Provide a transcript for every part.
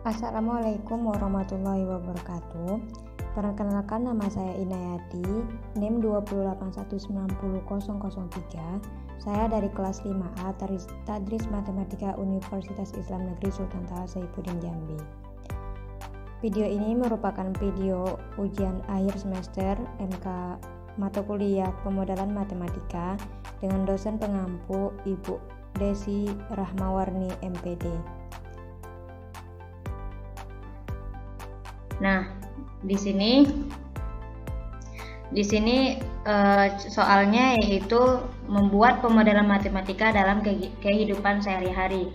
Assalamualaikum warahmatullahi wabarakatuh. Perkenalkan, nama saya Inayati, NIM 281900003. Saya dari kelas 5A Tadris Matematika Universitas Islam Negeri Sultan Taha Saifuddin Jambi. Video ini merupakan video ujian akhir semester MK mata kuliah Pemodalan Matematika dengan dosen pengampu Ibu Desi Rahmawarni MPD. Nah, di sini soalnya yaitu membuat pemodelan matematika dalam kehidupan sehari-hari.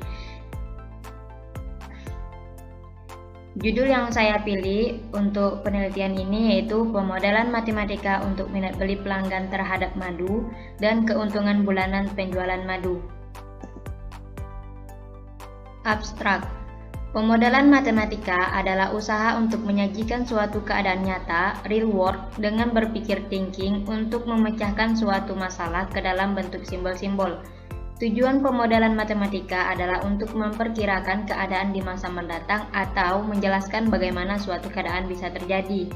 Judul yang saya pilih untuk penelitian ini yaitu pemodelan matematika untuk minat beli pelanggan terhadap madu dan keuntungan bulanan penjualan madu. Abstrak. Pemodelan matematika adalah usaha untuk menyajikan suatu keadaan nyata, real world, dengan berpikir thinking untuk memecahkan suatu masalah ke dalam bentuk simbol-simbol. Tujuan pemodelan matematika adalah untuk memperkirakan keadaan di masa mendatang atau menjelaskan bagaimana suatu keadaan bisa terjadi.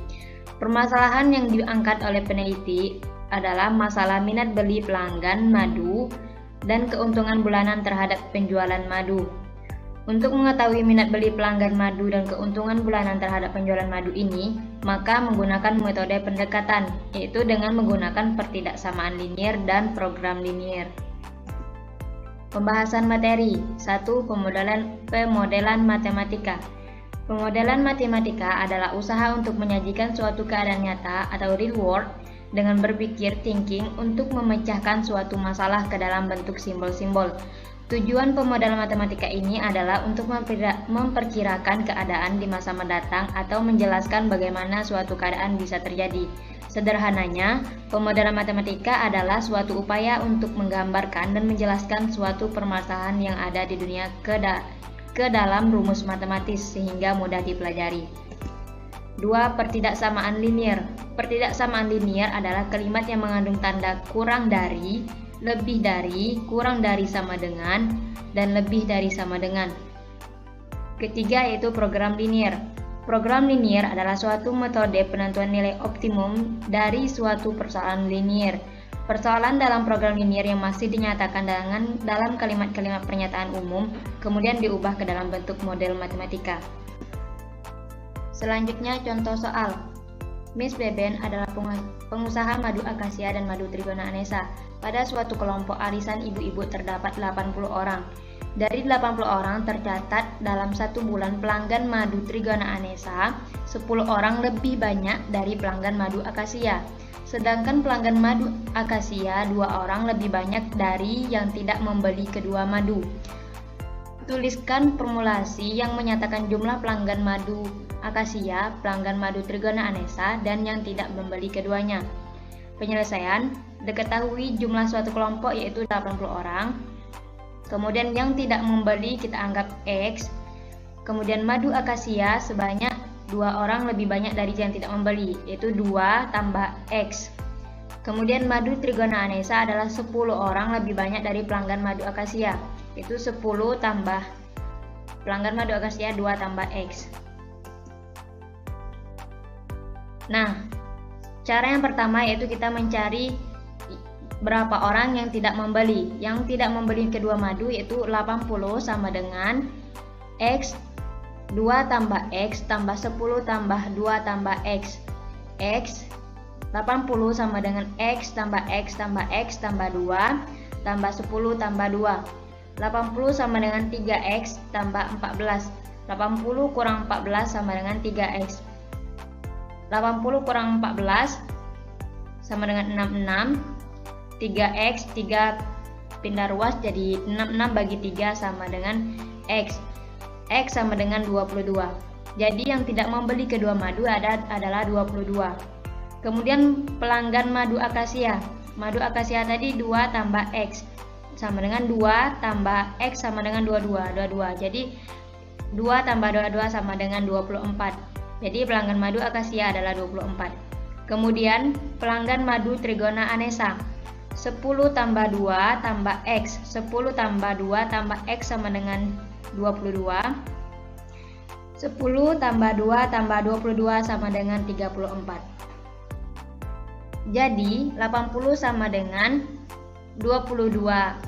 Permasalahan yang diangkat oleh peneliti adalah masalah minat beli pelanggan madu dan keuntungan bulanan terhadap penjualan madu. Untuk mengetahui minat beli pelanggan madu dan keuntungan bulanan terhadap penjualan madu ini, maka menggunakan metode pendekatan, yaitu dengan menggunakan pertidaksamaan linier dan program linier. Pembahasan materi 1. Pemodelan matematika. Pemodelan matematika adalah usaha untuk menyajikan suatu keadaan nyata atau real world dengan berpikir thinking untuk memecahkan suatu masalah ke dalam bentuk simbol-simbol. Tujuan pemodelan matematika ini adalah untuk memperkirakan keadaan di masa mendatang atau menjelaskan bagaimana suatu keadaan bisa terjadi. Sederhananya, pemodelan matematika adalah suatu upaya untuk menggambarkan dan menjelaskan suatu permasalahan yang ada di dunia ke dalam rumus matematis sehingga mudah dipelajari. 2. Pertidaksamaan linier. Pertidaksamaan linier adalah kalimat yang mengandung tanda kurang dari, lebih dari, kurang dari sama dengan, dan lebih dari sama dengan. Ketiga yaitu program linier. Program linier adalah suatu metode penentuan nilai optimum dari suatu persoalan linier. Persoalan dalam program linier yang masih dinyatakan dalam kalimat-kalimat pernyataan umum, kemudian diubah ke dalam bentuk model matematika. Selanjutnya contoh soal. Miss Beben adalah pengusaha madu akasia dan madu trigona anesa. Pada suatu kelompok arisan ibu-ibu terdapat 80 orang. Dari 80 orang tercatat dalam satu bulan pelanggan madu trigona anesa 10 orang lebih banyak dari pelanggan madu akasia. Sedangkan pelanggan madu akasia 2 orang lebih banyak dari yang tidak membeli kedua madu. Tuliskan formulasi yang menyatakan jumlah pelanggan madu akasia, pelanggan madu trigona anesa, dan yang tidak membeli keduanya. Penyelesaian, diketahui jumlah suatu kelompok yaitu 80 orang. Kemudian yang tidak membeli kita anggap X. Kemudian madu akasia sebanyak 2 orang lebih banyak dari yang tidak membeli, yaitu 2 tambah X. Kemudian madu trigona anesa adalah 10 orang lebih banyak dari pelanggan madu akasia, yaitu 10 tambah pelanggan madu akasia 2 tambah X. Nah, cara yang pertama yaitu kita mencari berapa orang yang tidak membeli. Yang tidak membeli kedua madu yaitu 80 sama dengan X 2 tambah X tambah 10 tambah 2 tambah X. X 80 sama dengan X tambah X tambah X tambah 2 tambah 10 tambah 2. 80 sama dengan 3X tambah 14. 80 kurang 14 sama dengan 3X. 80 kurang 14 sama dengan 66. 3X 3 pindah ruas jadi 66 bagi 3 sama dengan X. X sama dengan 22. Jadi yang tidak membeli kedua madu adalah 22. Kemudian pelanggan madu akasia. Madu akasia tadi 2 tambah X sama dengan 2 tambah X sama dengan 22. Jadi 2 tambah 22 sama dengan 24. Jadi pelanggan madu akasia adalah 24. Kemudian pelanggan madu trigona anesa 10 tambah 2 tambah X. 10 tambah 2 tambah X sama dengan 22. 10 tambah 2 tambah 22 sama dengan 34. Jadi 80 sama dengan 22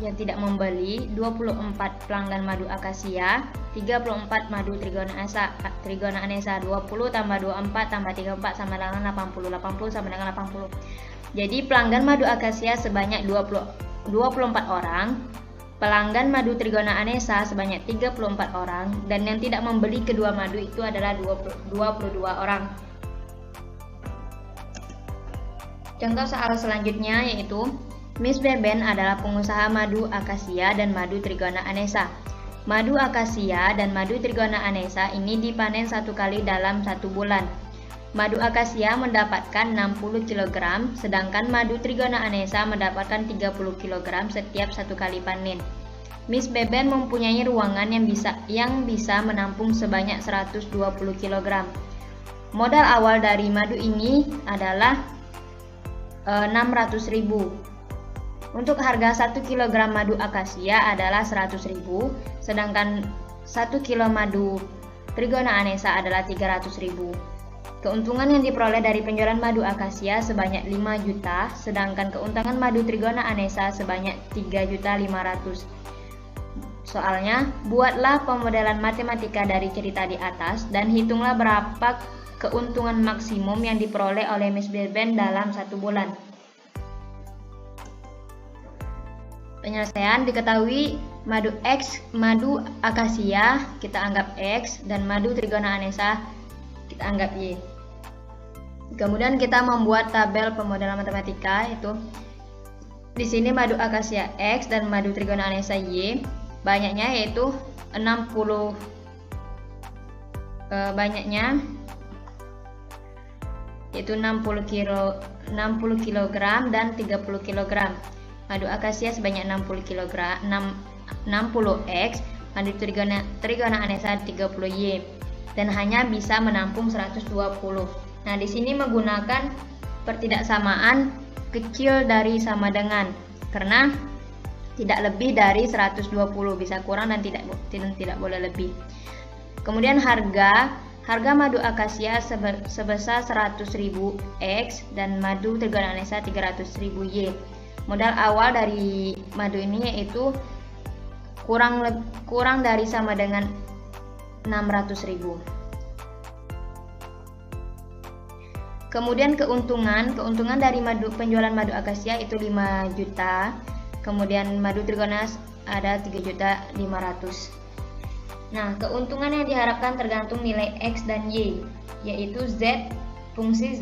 yang tidak membeli, 24 pelanggan madu akasia, 34 madu trigona anesa, 20 tambah 24 tambah 34 sama dengan 80, 80 sama dengan 80. Jadi pelanggan madu akasia sebanyak 24 orang, pelanggan madu trigona anesa sebanyak 34 orang, dan yang tidak membeli kedua madu itu adalah 22 orang. Contoh soal selanjutnya yaitu Miss Beben adalah pengusaha madu akasia dan madu trigona anesa. Madu akasia dan madu trigona anesa ini dipanen 1 kali dalam 1 bulan. Madu akasia mendapatkan 60 kg, sedangkan madu trigona anesa mendapatkan 30 kg setiap 1 kali panen. Miss Beben mempunyai ruangan yang bisa menampung sebanyak 120 kg. Modal awal dari madu ini adalah 600.000. Untuk harga 1 kg madu akasia adalah 100.000, sedangkan 1 kg madu trigona anesa adalah 300.000. Keuntungan yang diperoleh dari penjualan madu akasia sebanyak 5 juta, sedangkan keuntungan madu trigona anesa sebanyak 3.500.000. Soalnya, buatlah pemodelan matematika dari cerita di atas dan hitunglah berapa keuntungan maksimum yang diperoleh oleh Miss Beben dalam 1 bulan. Penyelesaian diketahui madu akasia kita anggap X dan madu trigona anesa kita anggap Y. Kemudian kita membuat tabel pemodelan matematika itu di sini madu akasia X dan madu trigona anesa Y banyaknya yaitu 60 kg dan 30 kg. Madu akasia sebanyak 60 X, madu trigona anesa 30 Y, dan hanya bisa menampung 120. Nah, di sini menggunakan pertidaksamaan kecil dari sama dengan, karena tidak lebih dari 120, bisa kurang dan tidak boleh lebih. Kemudian harga madu akasia sebesar 100.000 X dan madu trigona anesa 300.000 Y. Modal awal dari madu ini yaitu kurang dari sama dengan 600.000. Kemudian keuntungan dari penjualan madu akasia itu 5 juta. Kemudian madu trigona ada 3.500.000. Nah, keuntungan yang diharapkan tergantung nilai X dan Y, yaitu fungsi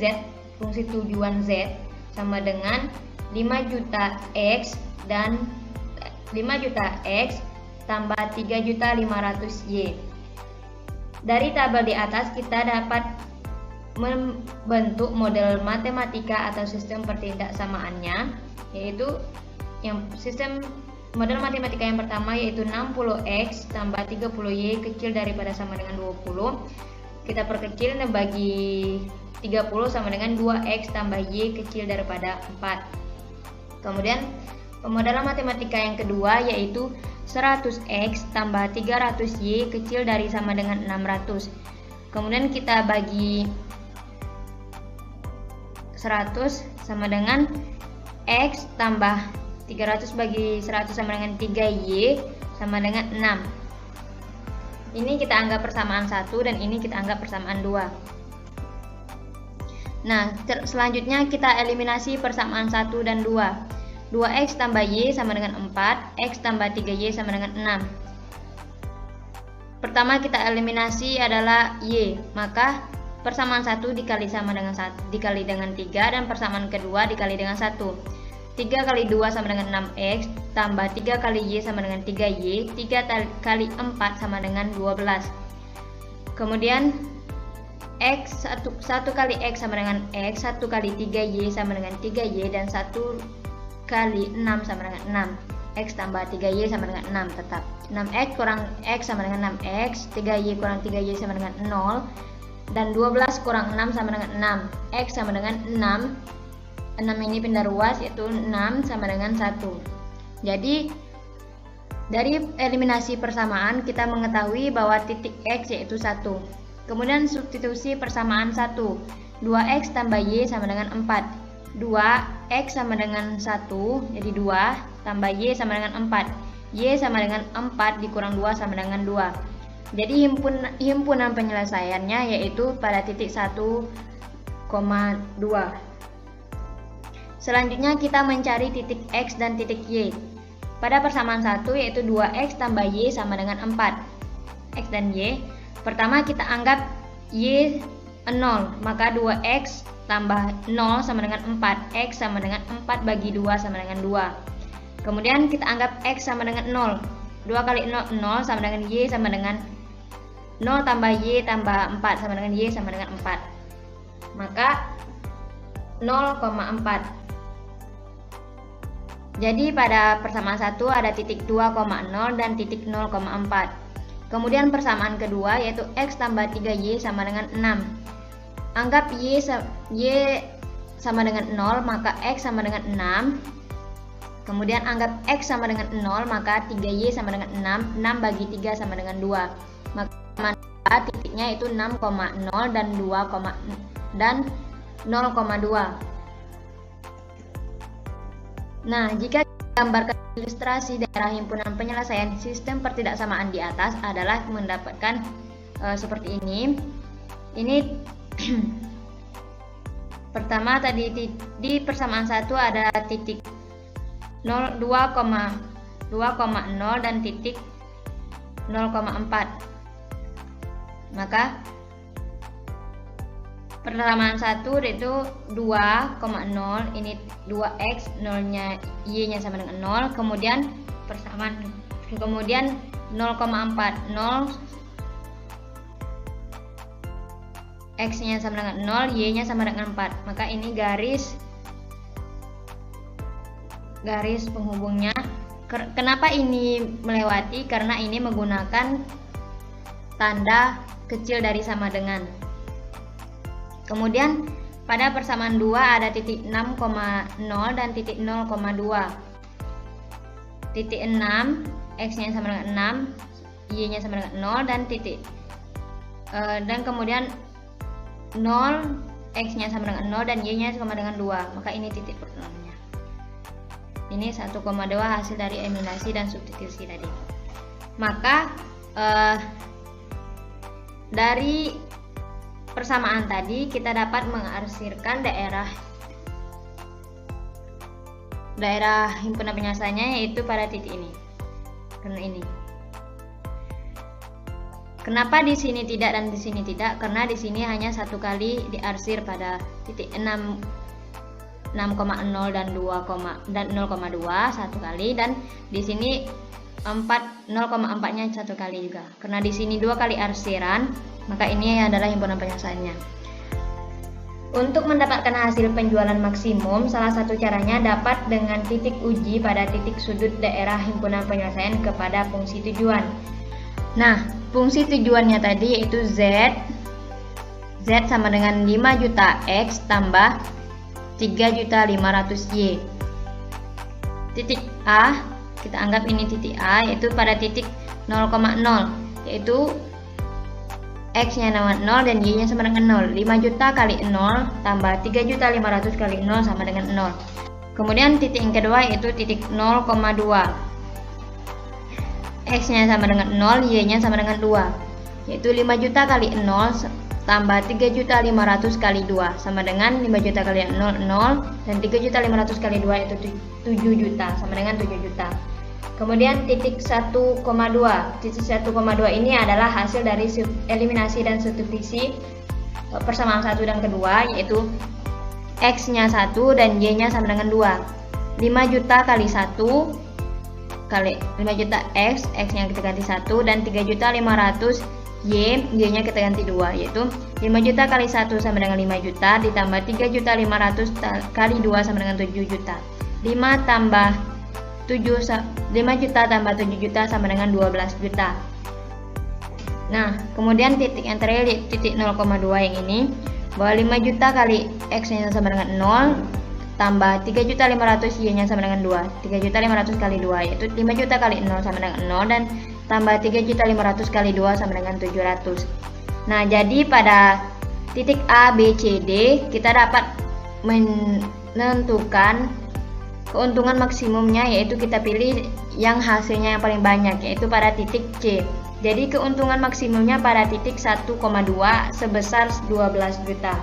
tujuan Z sama dengan 5 juta X dan 5 juta X tambah 3.500.000 Y. Dari tabel di atas kita dapat membentuk model matematika atau sistem pertindaksamaannya, yaitu model matematika yang pertama yaitu 60X tambah 30Y kecil daripada sama dengan 20. Kita perkecil dan bagi 30 sama dengan 2X tambah Y kecil daripada 4. Kemudian pemodelan matematika yang kedua yaitu 100X tambah 300Y kecil dari sama dengan 600. Kemudian kita bagi 100 sama dengan X tambah 300 bagi 100 sama dengan 3Y sama dengan 6. Ini kita anggap persamaan 1 dan ini kita anggap persamaan 2. Nah, selanjutnya kita eliminasi persamaan 1 dan 2. 2X tambah Y sama dengan 4, X tambah 3Y sama dengan 6. Pertama kita eliminasi adalah Y, maka persamaan 1 dikali dengan 3 dan persamaan kedua dikali dengan 1. 3 kali 2 sama dengan 6X, tambah 3 kali Y sama dengan 3Y, 3 kali 4 sama dengan 12. Kemudian X 1 kali X sama dengan X, 1 kali 3Y sama dengan 3Y, dan 1 kali 6 sama dengan 6. X tambah 3Y sama dengan 6 tetap. 6X kurang X sama dengan 6X, 3Y kurang 3Y sama dengan 0, dan 12 kurang 6 sama dengan 6. X sama dengan 6. 6 ini pindah ruas yaitu 6 sama dengan 1. Jadi Dari eliminasi persamaan kita mengetahui bahwa titik X yaitu 1. Kemudian substitusi persamaan 1. 2X tambah Y sama dengan 4. 2X sama dengan 1, jadi 2 tambah Y sama dengan 4. Y sama dengan 4 dikurang 2 sama dengan 2. Jadi himpunan penyelesaiannya yaitu pada titik 1,2. Selanjutnya kita mencari titik X dan titik Y. Pada persamaan 1 yaitu 2X tambah Y sama dengan 4. X dan Y. Pertama kita anggap Y 0, maka 2X tambah 0 sama dengan 4. X sama dengan 4 bagi 2 sama dengan 2. Kemudian kita anggap X sama dengan 0. 2 kali 0, 0 sama dengan Y sama dengan 0 tambah Y tambah 4 sama dengan Y sama dengan 4. Maka 0,4. Jadi pada persamaan 1 ada titik 2,0 dan titik 0,4. Kemudian persamaan kedua yaitu X tambah 3Y sama dengan 6. Anggap Y sama dengan 0, maka X sama dengan 6. Kemudian anggap X sama dengan 0, maka 3Y sama dengan 6. 6 bagi 3 sama dengan 2. Maka titiknya itu 6,0 dan 0,2. Nah, jika gambarkan ilustrasi daerah himpunan penyelesaian sistem pertidaksamaan di atas adalah mendapatkan seperti ini. Ini pertama tadi di persamaan 1 ada titik 2,0 dan titik 0,4. Maka persamaan 1 itu 2,0, ini 2X, 0-nya Y-nya sama dengan 0. Kemudian persamaan 0,4, 0 X-nya sama dengan 0, Y-nya sama dengan 4. Maka ini garis penghubungnya. Kenapa ini melewati? Karena ini menggunakan tanda kecil dari sama dengan. Kemudian pada persamaan 2 ada titik 6,0 dan titik 0,2. Titik 6, X-nya sama dengan 6, Y-nya sama dengan 0 dan titik dan kemudian 0, X-nya sama dengan 0 dan Y-nya sama dengan 2. Maka ini titik pertemuannya. Ini 1,2 hasil dari eliminasi dan substitusi tadi. Maka dari persamaan tadi kita dapat mengarsirkan daerah himpunan penyelesaiannya yaitu pada titik ini. Karena ini. Kenapa di sini tidak dan di sini tidak? Karena di sini hanya satu kali diarsir pada titik 6,0 dan 0,2 satu kali, dan di sini 0,4-nya satu kali juga. Karena di sini dua kali arsiran, maka ini adalah himpunan penyelesaiannya. Untuk mendapatkan hasil penjualan maksimum, salah satu caranya dapat dengan titik uji pada titik sudut daerah himpunan penyelesaian kepada fungsi tujuan. Nah, fungsi tujuannya tadi yaitu Z sama dengan 5 juta X tambah 3.500.Y. Titik A, kita anggap ini titik A, yaitu pada titik 0,0, yaitu X-nya sama 0 dan Y-nya sama dengan 0. 5 juta kali 0 tambah 3.500 kali 0 sama dengan 0. Kemudian titik yang kedua yaitu titik 0,2. X-nya sama dengan 0, Y-nya sama dengan 2. Yaitu 5 juta kali 0 tambah 3.500 kali 2 sama dengan 5 juta kali 0, 0. Dan 3.500 kali 2 itu 7 juta, sama dengan 7 juta. Kemudian titik 1,2. Titik 1,2 ini adalah hasil dari eliminasi dan substitusi persamaan 1 dan kedua, yaitu X-nya 1 dan Y-nya sama dengan 2. 5 juta kali 1 kali 5 juta X, X-nya kita ganti 1, dan 3.500 Y-nya kita ganti 2, yaitu 5 juta kali 1 sama dengan 5 juta ditambah 3.500 kali 2 sama dengan 7 juta. 5 juta tambah 7 juta sama dengan 12 juta. Nah, kemudian titik yang terakhir, titik 0,2 yang ini, bahwa 5 juta kali X-nya sama dengan 0 tambah 3.500 Y nya sama dengan 2. 3.500 kali 2 yaitu 5 juta kali 0 sama dengan 0, dan tambah 3.500 kali 2 sama dengan 700. Nah, jadi pada titik A, B, C, D kita dapat menentukan keuntungan maksimumnya, yaitu kita pilih yang hasilnya yang paling banyak, yaitu pada titik C. Jadi keuntungan maksimumnya pada titik 1,2 sebesar 12 juta.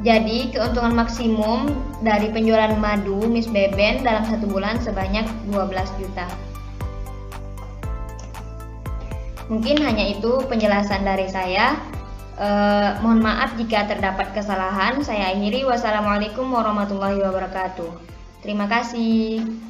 Jadi keuntungan maksimum dari penjualan madu Miss Beben dalam 1 bulan sebanyak 12 juta. Mungkin hanya itu penjelasan dari saya. Mohon maaf jika terdapat kesalahan. Saya akhiri. Wassalamualaikum warahmatullahi wabarakatuh. Terima kasih.